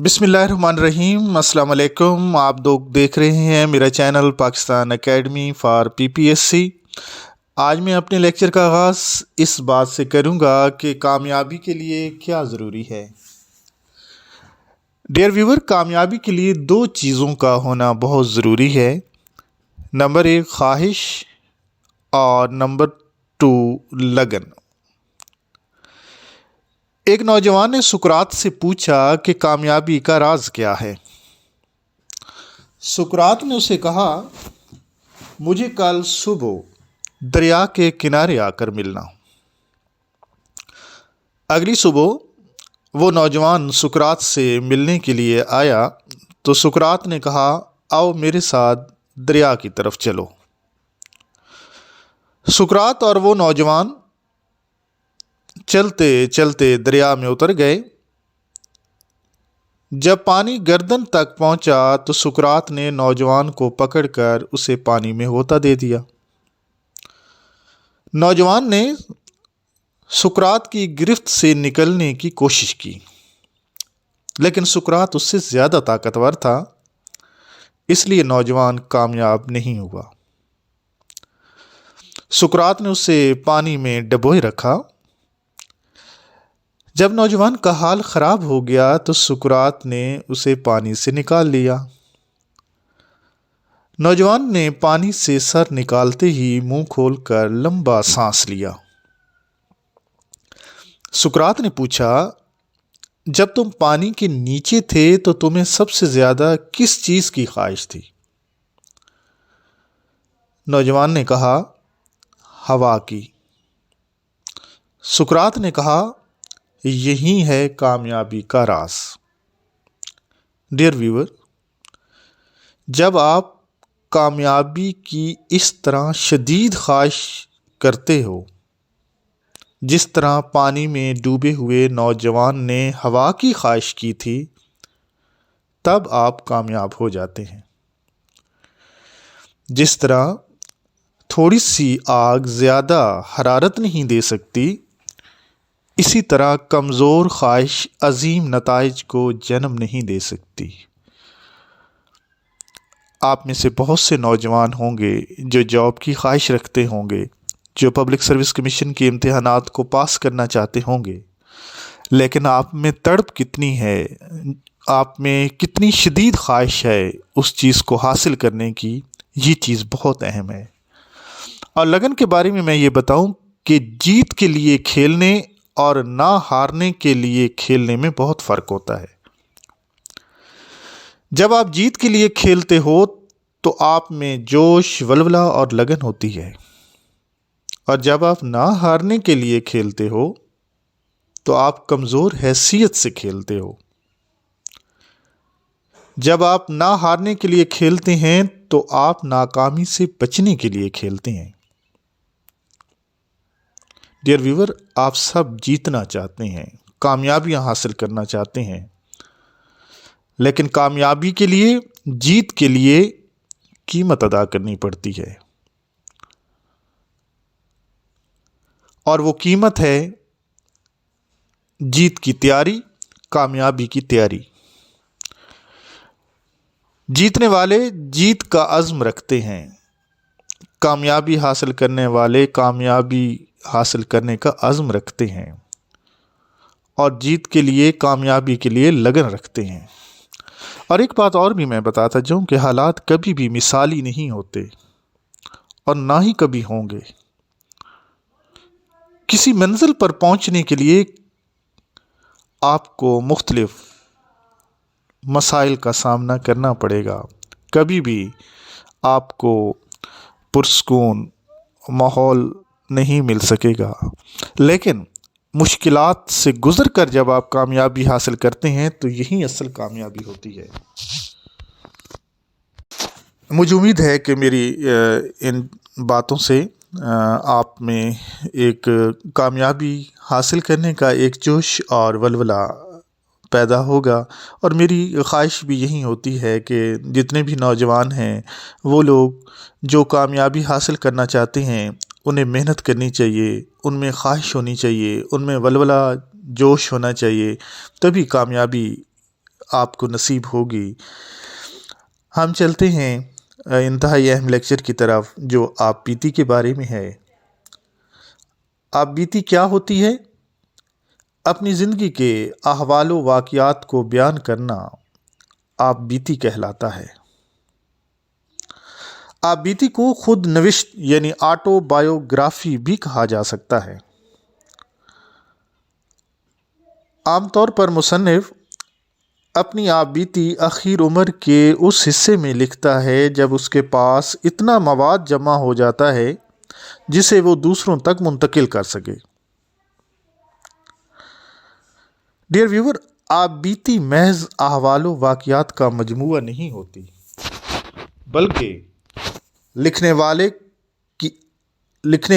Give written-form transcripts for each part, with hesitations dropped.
बिस्मिल्लाहिर्रहमानिर्रहीम। अस्सलाम वालेकुम। आप लोग देख रहे हैं मेरा channel Pakistan academy for PPSC. आज मैं अपने लेक्चर का आगाज़ इस बात से करूंगा कि कामयाबी के लिए क्या ज़रूरी है। डियर व्यूवर, कामयाबी के लिए दो चीज़ों का होना बहुत ज़रूरी है। नंबर 1 ख्वाहिश और नंबर 2 लगन। एक नौजवान ने सुकरात से पूछा कि कामयाबी का राज क्या है। सुकरात ने उसे कहा, मुझे कल सुबह दरिया के किनारे आकर मिलना। अगली सुबह वो नौजवान सुकरात से मिलने के लिए आया तो सुकरात ने कहा, आओ मेरे साथ दरिया की तरफ चलो। सुकरात और वो नौजवान चलते चलते दरिया में उतर गए। जब पानी गर्दन तक पहुंचा तो सुकरात ने नौजवान को पकड़कर उसे पानी में होता दे दिया। नौजवान ने सुकरात की गिरफ्त से निकलने की कोशिश की, लेकिन सुकरात उससे ज़्यादा ताकतवर था, इसलिए नौजवान कामयाब नहीं हुआ। सुकरात ने उसे पानी में डुबोए रखा। जब नौजवान का हाल ख़राब हो गया तो सुकरात ने उसे पानी से निकाल लिया। नौजवान ने पानी से सर निकालते ही मुंह खोलकर लंबा सांस लिया। सुकरात ने पूछा, जब तुम पानी के नीचे थे तो तुम्हें सबसे ज़्यादा किस चीज़ की ख्वाहिश थी? नौजवान ने कहा, हवा की। सुकरात ने कहा, यही है कामयाबी का राज। डियर व्यूअर, जब आप कामयाबी की इस तरह शदीद ख्वाहिश करते हो, जिस तरह पानी में डूबे हुए नौजवान ने हवा की ख्वाहिश की थी, तब आप कामयाब हो जाते हैं। जिस तरह थोड़ी सी आग ज़्यादा हरारत नहीं दे सकती, इसी तरह कमज़ोर ख्वाहिश अजीम नताइज को जन्म नहीं दे सकती। आप में से बहुत से नौजवान होंगे जो जॉब की ख्वाहिश रखते होंगे, जो पब्लिक सर्विस कमीशन के इम्तिहानात को पास करना चाहते होंगे, लेकिन आप में तड़प कितनी है, आप में कितनी शदीद ख्वाहिश है उस चीज़ को हासिल करने की, ये चीज़ बहुत अहम है। और लगन के बारे में मैं ये बताऊं कि जीत के लिए खेलने और ना हारने के लिए खेलने में बहुत फ़र्क होता है। जब आप जीत के लिए खेलते हो तो आप में जोश, वल्वला और लगन होती है, और जब आप ना हारने के लिए खेलते हो तो आप कमज़ोर हैसियत से खेलते हो। जब आप ना हारने के लिए खेलते हैं तो आप नाकामी से बचने के लिए खेलते हैं। डियर व्यूअर, आप सब जीतना चाहते हैं, कामयाबियां हासिल करना चाहते हैं, लेकिन कामयाबी के लिए, जीत के लिए कीमत अदा करनी पड़ती है, और वो कीमत है जीत की तैयारी, कामयाबी की तैयारी। जीतने वाले जीत का अज़्म रखते हैं, कामयाबी हासिल करने वाले कामयाबी हासिल करने का अज़्म रखते हैं, और जीत के लिए, कामयाबी के लिए लगन रखते हैं। और एक बात और भी मैं बताता जाऊं कि हालात कभी भी मिसाली नहीं होते और ना ही कभी होंगे। किसी मंजिल पर पहुंचने के लिए आपको मुख्तलिफ मसाइल का सामना करना पड़ेगा। कभी भी आपको पुरस्कून माहौल नहीं मिल सकेगा, लेकिन मुश्किलात से गुज़र कर जब आप कामयाबी हासिल करते हैं तो यही असल कामयाबी होती है। मुझे उम्मीद है कि मेरी इन बातों से आप में एक कामयाबी हासिल करने का एक जोश और वल्वला पैदा होगा, और मेरी ख्वाहिश भी यही होती है कि जितने भी नौजवान हैं वो लोग जो कामयाबी हासिल करना चाहते हैं, उन्हें मेहनत करनी चाहिए, उनमें ख्वाहिश होनी चाहिए, उनमें वल्वला जोश होना चाहिए, तभी कामयाबी آپ کو نصیب ہوگی۔ ہم چلتے ہیں انتہائی اہم لیکچر کی طرف جو آپ بیتی کے بارے میں ہے۔ آپ بیتی کیا ہوتی ہے؟ اپنی زندگی کے احوال و واقعات کو بیان کرنا آپ بیتی کہلاتا ہے۔ آپ بیتی کو خود نوشت یعنی آٹو بایوگرافی بھی کہا جا سکتا ہے۔ عام طور پر مصنف اپنی آپ بیتی اخیر عمر کے اس حصے میں لکھتا ہے جب اس کے پاس اتنا مواد جمع ہو جاتا ہے جسے وہ دوسروں تک منتقل کر سکے۔ ڈیئر ویور، آپ بیتی محض احوال و واقعات کا مجموعہ نہیں ہوتی، بلکہ لکھنے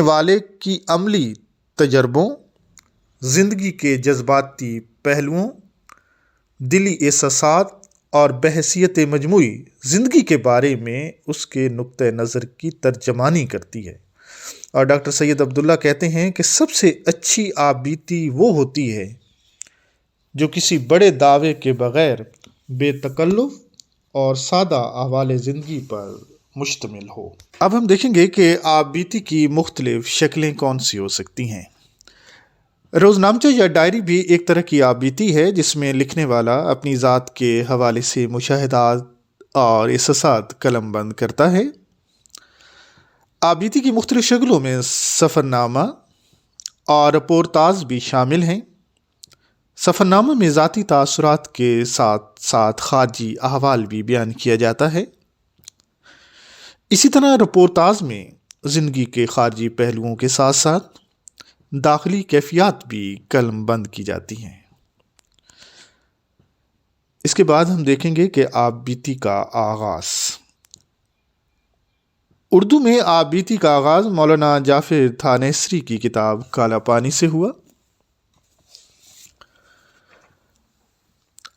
والے کی عملی تجربوں، زندگی کے جذباتی پہلوؤں، دلی احساسات اور بحیثیت مجموعی زندگی کے بارے میں اس کے نقطہ نظر کی ترجمانی کرتی ہے۔ اور ڈاکٹر سید عبداللہ کہتے ہیں کہ سب سے اچھی آپ بیتی وہ ہوتی ہے جو کسی بڑے دعوے کے بغیر بے تکلف اور سادہ احوال زندگی پر مشتمل ہو۔ اب ہم دیکھیں گے کہ آپ بیتی کی مختلف شکلیں کون سی ہو سکتی ہیں۔ روزنامچہ یا ڈائری بھی ایک طرح کی آپ بیتی ہے جس میں لکھنے والا اپنی ذات کے حوالے سے مشاہدات اور احساسات قلم بند کرتا ہے۔ آپ بیتی کی مختلف شکلوں میں سفر نامہ اور رپورتاژ بھی شامل ہیں۔ سفر نامہ میں ذاتی تاثرات کے ساتھ ساتھ خارجی احوال بھی بیان کیا جاتا ہے۔ اسی طرح رپورتاژ میں زندگی کے خارجی پہلوؤں کے ساتھ ساتھ داخلی کیفیات بھی قلم بند کی جاتی ہیں۔ اس کے بعد ہم دیکھیں گے کہ آپ بیتی کا آغاز۔ اردو میں آپ بیتی کا آغاز مولانا جعفر تھانیسری کی کتاب کالا پانی سے ہوا۔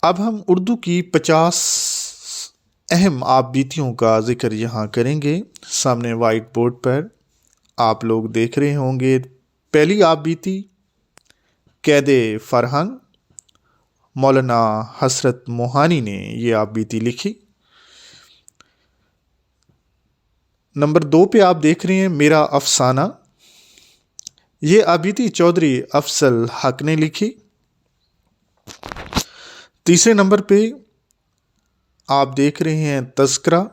اب ہم اردو کی 50 اہم آپ بیتیوں کا ذکر یہاں کریں گے۔ سامنے وائٹ بورڈ پر آپ لوگ دیکھ رہے ہوں گے۔ پہلی آپ بیتی قید فرہنگ، مولانا حسرت موہانی نے یہ آپ بیتی لکھی۔ نمبر 2 پہ آپ دیکھ رہے ہیں میرا افسانہ، یہ آپ بیتی چودھری افضل حق نے لکھی۔ تیسرے نمبر پہ آپ دیکھ رہے ہیں تذکرہ،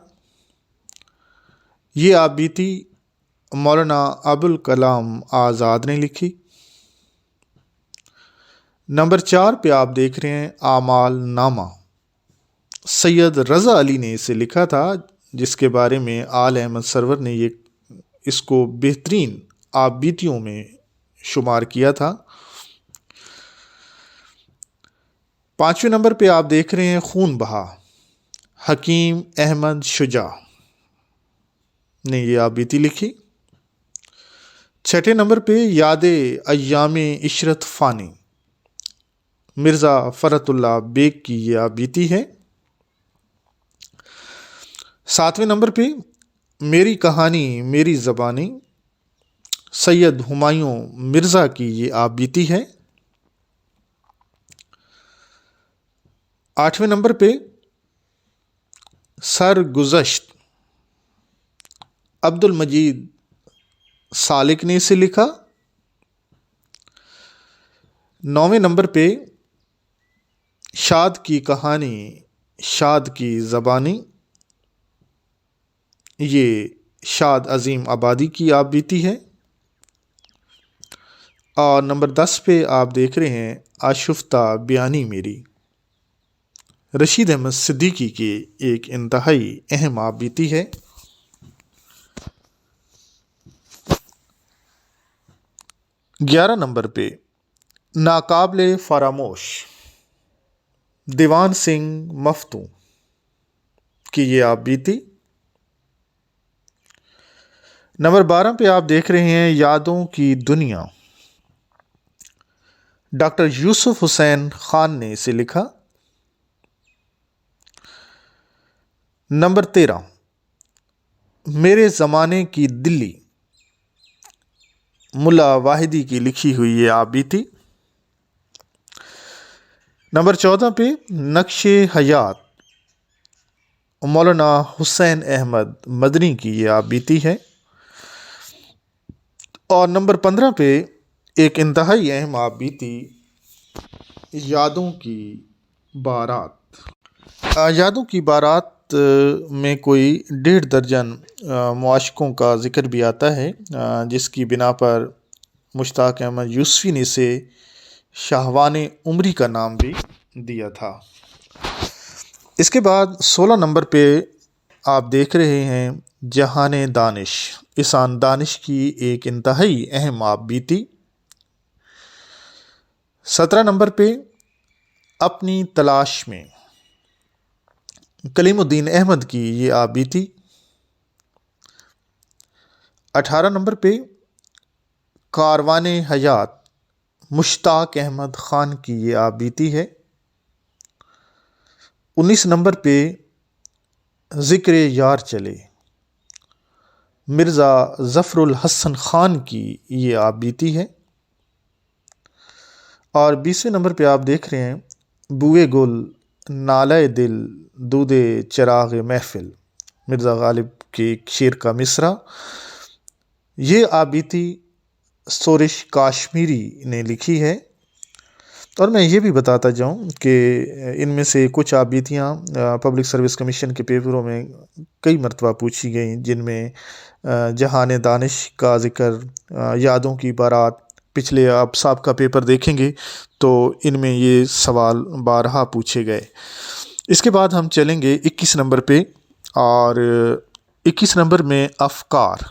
یہ آپ بیتی مولانا ابوالکلام آزاد نے لکھی۔ نمبر 4 پہ آپ دیکھ رہے ہیں اعمال نامہ، سید رضا علی نے اسے لکھا تھا، جس کے بارے میں آل احمد سرور نے اس کو بہترین آپ بیتیوں میں شمار کیا تھا۔ 5ویں نمبر پہ آپ دیکھ رہے ہیں خون بہا، حکیم احمد شجاع نے یہ آپ بیتی لکھی۔ 6 نمبر پہ یاد ایام عشرت فانی، مرزا فرت اللہ بیگ کی یہ آپ بیتی ہے۔ 7ویں نمبر پہ میری کہانی میری زبانی، سید ہمایوں مرزا کی یہ آپ بیتی ہے۔ 8ویں نمبر پہ سرگزشت، عبد المجید سالک نے اسے لکھا۔ 9ویں نمبر پہ شاد کی کہانی شاد کی زبانی، یہ شاد عظیم آبادی کی آپ بیتی ہے۔ اور نمبر 10 پہ آپ دیکھ رہے ہیں آشفتہ بیانی میری، رشید احمد صدیقی کی ایک انتہائی اہم آپ بیتی ہے۔ 11 نمبر پہ ناقابل فراموش، دیوان سنگھ مفتوں کی یہ آپ بیتی۔ نمبر 12 پہ آپ دیکھ رہے ہیں یادوں کی دنیا، ڈاکٹر یوسف حسین خان نے اسے لکھا۔ نمبر 13 میرے زمانے کی دلی، ملا واحدی کی لکھی ہوئی یہ آپ بیتی۔ नंबर 14 पे नक्श हयात मौलाना हुसैन अहमद मदनी की ये आप बीती है। और नंबर 15 पे एक इंतहाई अहम आप बीती यादों की बारात। यादों की बारात में कोई 1.5 दर्जन मुआशिकों का ज़िक्र भी आता है, जिसकी बिना पर मुश्ताक अहमद यूसुफ़ी ने इसे शाहवान उमरी का नाम भी दिया था। इसके बाद 16 नंबर पे आप देख रहे हैं जहान दानिश, इसान दानिश की एक इंतहाई अहम आप बीती। 17 नंबर पे अपनी तलाश में कलीमुद्दीन अहमद की ये आप बीती। 18 नंबर पे कारवान हयात मुश्ताक अहमद ख़ान की ये आप बीती है। 19 नंबर पे ज़िक्र यार चले मिर्ज़ा ज़फ़रुल हसन ख़ान की ये आप बीती है। और 20वें नंबर पे आप देख रहे हैं बुए गुल नाले दिल दूधे चिराग महफिल, मिर्ज़ा गालिब के एक शेर का मिसरा। ये आप बीती सोरिश काश्मीरी ने लिखी है। और मैं ये भी बताता जाऊं कि इनमें से कुछ आबीतियाँ पब्लिक सर्विस कमीशन के पेपरों में कई मरतबा पूछी गई, जिनमें जहान दानिश का ज़िक्र, यादों की बारात। पिछले आप साबका पेपर देखेंगे तो इनमें ये सवाल बारहा पूछे गए। इसके बाद हम चलेंगे 21 नंबर पे, और 21 नंबर में अफ़कार,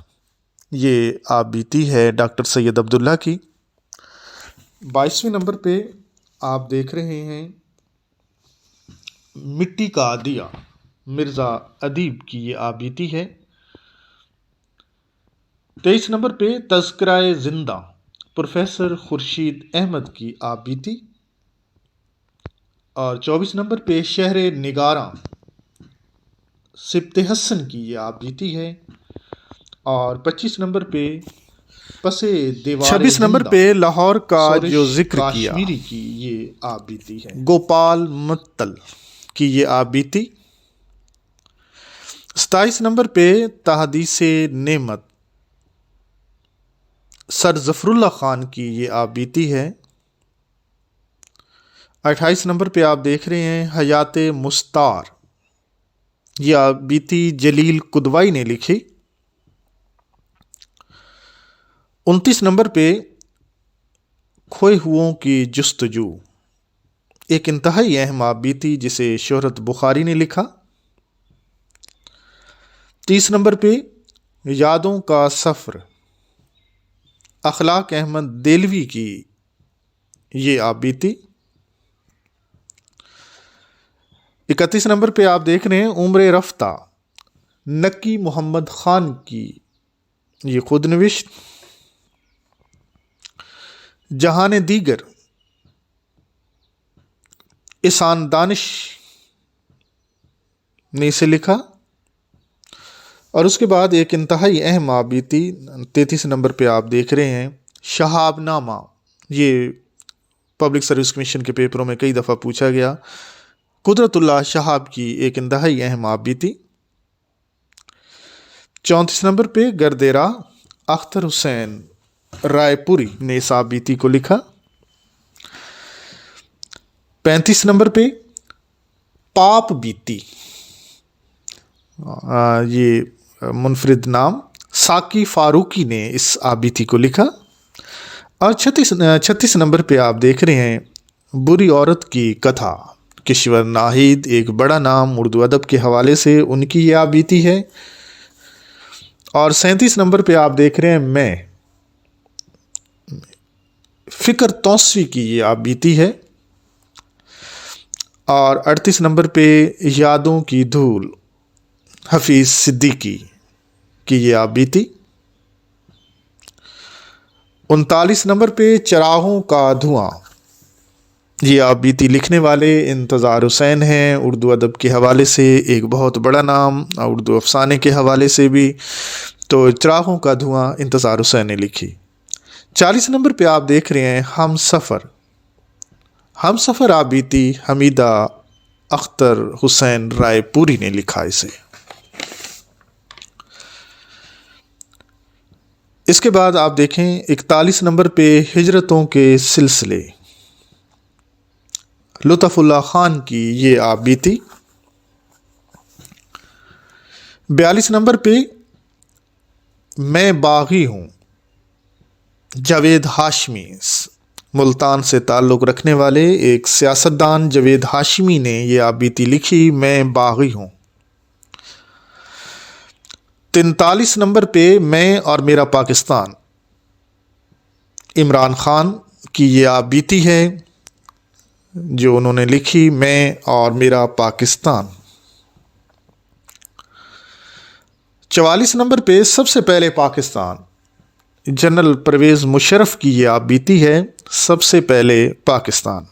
ये आप बीती है डॉक्टर सैयद अब्दुल्ला की। 22वें नंबर पे आप देख रहे हैं मिट्टी का दिया, मिर्ज़ा अदीब की ये आप बीती है। 23 नंबर पे तज़किराए ज़िंदा, प्रोफेसर खुर्शीद अहमद की आप बीती। और 24 नंबर पे शहर निगारा, सिब्त हसन की ये आप बीती है। और 25 नंबर पे पसे दीवार 26 नंबर पे लाहौर का जो जिक्र किया कश्मीरी की ये आप बीती है, गोपाल मुत्तल की ये आप बीती। 27 नंबर पे तहदीसे नेमत, सर ज़फ़रुल्लाह ख़ान की ये आप बीती है। 28 नंबर पे आप देख रहे हैं हयात मुस्तार, ये आप बीती जलील कुदवाई ने लिखी। 29 नंबर पे खोए हुओं की जुस्तजू, एक इंतहाई अहम आप बीती जिसे शोहरत बुखारी ने लिखा। 30 नंबर पे यादों का सफ़र, अखलाक अहमद देलवी की ये आप बीती। 31 नंबर पे आप देख रहे हैं उम्र रफ्ता, नकी मोहम्मद ख़ान की ये खुद नविश्त। जहान दीगर, इसान दानिश ने इसे लिखा। और उसके बाद एक इंतहाई अहम आप बीती 33 नंबर पे आप देख रहे हैं शहाबनामा, ये पब्लिक सर्विस कमीशन के पेपरों में कई दफ़ा पूछा गया। कुदरतुल्लाह शहाब की एक इंतहाई अहम आप बीती। 34 नंबर पे गर्देरा, अख्तर हुसैन रायपुरी ने इस आप बीती को लिखा। 35 नंबर पे पाप बीती, ये मुनफरिद नाम साकी फारूकी ने इस आप बीती को लिखा। और 36 नंबर पे आप देख रहे हैं बुरी औरत की कथा, किश्वर नाहिद एक बड़ा नाम उर्दू अदब के हवाले से, उनकी ये आप बीती है। और 37 नंबर पे आप देख रहे हैं मैं फ़िक्र तौसवी की ये आप बीती है। और 38 नंबर पे यादों की धूल, हफीज़ सिद्दीकी की ये आप बीती। 39 नंबर पे चराहों का धुआं, ये आप बीती लिखने वाले इंतज़ार हुसैन हैं, उर्दू अदब के हवाले से एक बहुत बड़ा नाम, उर्दू अफसाने के हवाले से भी। तो चराहों का धुआं इंतज़ार हुसैन ने लिखी। 40 नंबर पे आप देख रहे हैं हम सफ़र, ہم سفر آبیتی حمیدہ اختر حسین رائے پوری نے لکھا اسے۔ اس کے بعد آپ دیکھیں 41 نمبر پہ ہجرتوں کے سلسلے، لطف اللہ خان کی یہ آپ بیتی۔ 42 نمبر پہ میں باغی ہوں، جاوید ہاشمی، ملتان سے تعلق رکھنے والے ایک سیاستدان جاوید ہاشمی نے یہ آپ بیتی لکھی، میں باغی ہوں۔ 43 نمبر پہ میں اور میرا پاکستان، عمران خان کی یہ آپ بیتی ہے جو انہوں نے لکھی، میں اور میرا پاکستان۔ 44 نمبر پہ سب سے پہلے پاکستان، جنرل پرویز مشرف کی یہ آپ بیتی ہے، سب سے پہلے پاکستان۔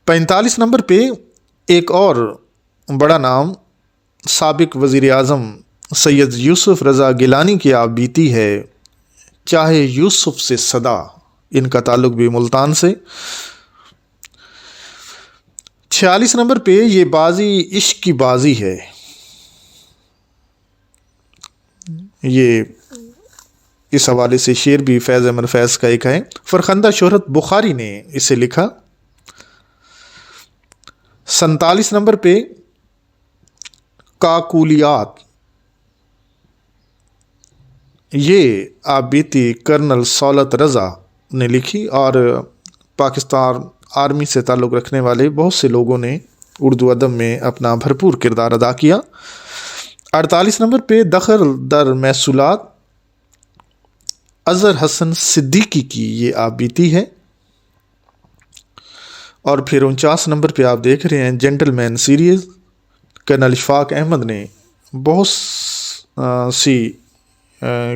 45 نمبر پہ ایک اور بڑا نام، سابق وزیر اعظم سید یوسف رضا گیلانی کی آپ بیتی ہے، چاہے یوسف سے صدا، ان کا تعلق بھی ملتان سے۔ 46 نمبر پہ یہ بازی عشق کی بازی ہے، یہ اس حوالے سے شعر بھی فیض احمد فیض کا ایک ہے، فرخندہ شہرت بخاری نے اسے لکھا۔ 47 نمبر پہ کاکولیات، یہ آپ بیتی کرنل سولت رضا نے لکھی، اور پاکستان آرمی سے تعلق رکھنے والے بہت سے لوگوں نے اردو ادب میں اپنا بھرپور کردار ادا کیا۔ 48 نمبر پہ دخل در محصولات، اظہر حسن صدیقی کی یہ آپ بیتی ہے۔ اور پھر 49 نمبر پہ آپ دیکھ رہے ہیں جینٹل مین سیریز، کرنل اشفاق احمد نے بہت سی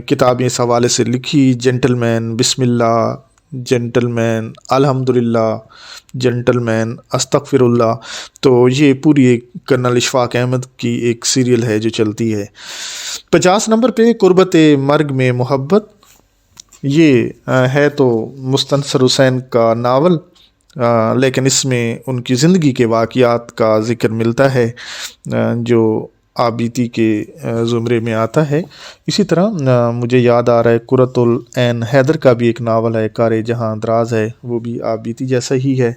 کتابیں اس حوالے سے لکھی، جینٹل مین بسم اللہ، جینٹل مین الحمدللہ، جینٹل مین استغفر اللہ، تو یہ پوری ایک کرنل اشفاق احمد کی ایک سیریل ہے جو چلتی ہے۔ 50 نمبر پہ قربت مرگ میں محبت، یہ ہے تو مستنصر حسین کا ناول، لیکن اس میں ان کی زندگی کے واقعات کا ذکر ملتا ہے جو آبیتی کے زمرے میں آتا ہے۔ اسی طرح مجھے یاد آ رہا ہے قرۃ العین حیدر کا بھی ایک ناول ہے، کار جہاں دراز ہے، وہ بھی آبیتی جیسا ہی ہے۔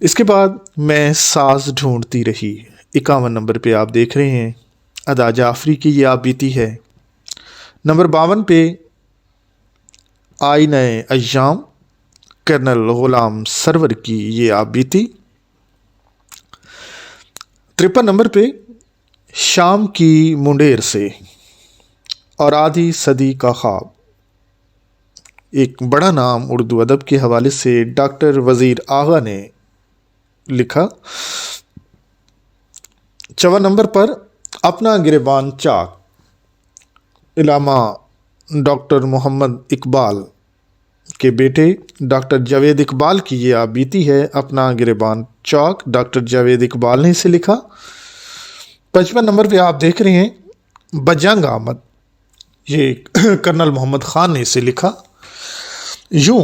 اس کے بعد میں ساز ڈھونڈتی رہی، 51 نمبر پہ آپ دیکھ رہے ہیں ادا جعفری کی یہ آبیتی ہے۔ نمبر 52 پہ آئینہ ایام، کرنل غلام سرور کی یہ آپ بیتی۔ 53 نمبر پہ شام کی منڈیر سے اور آدھی صدی کا خواب، ایک بڑا نام اردو ادب کے حوالے سے ڈاکٹر وزیر آغا نے لکھا۔ 54 نمبر پر اپنا گریبان چاک، علامہ ڈاکٹر محمد اقبال کے بیٹے ڈاکٹر جاوید اقبال کی یہ آپ بیتی ہے، اپنا گریبان چاک، ڈاکٹر جاوید اقبال نے اسے لکھا۔ 55 نمبر پہ آپ دیکھ رہے ہیں بجنگ آمد، یہ کرنل محمد خان نے اسے لکھا۔ یوں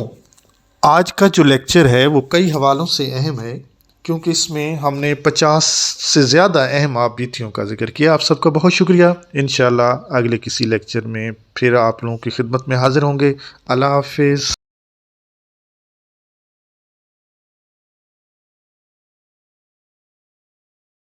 آج کا جو لیکچر ہے وہ کئی حوالوں سے اہم ہے، کیونکہ اس میں ہم نے 50 سے زیادہ اہم آپ بیتیوں کا ذکر کیا۔ آپ سب کا بہت شکریہ۔ انشاءاللہ اگلے کسی لیکچر میں پھر آپ لوگوں کی خدمت میں حاضر ہوں گے۔ اللہ حافظ۔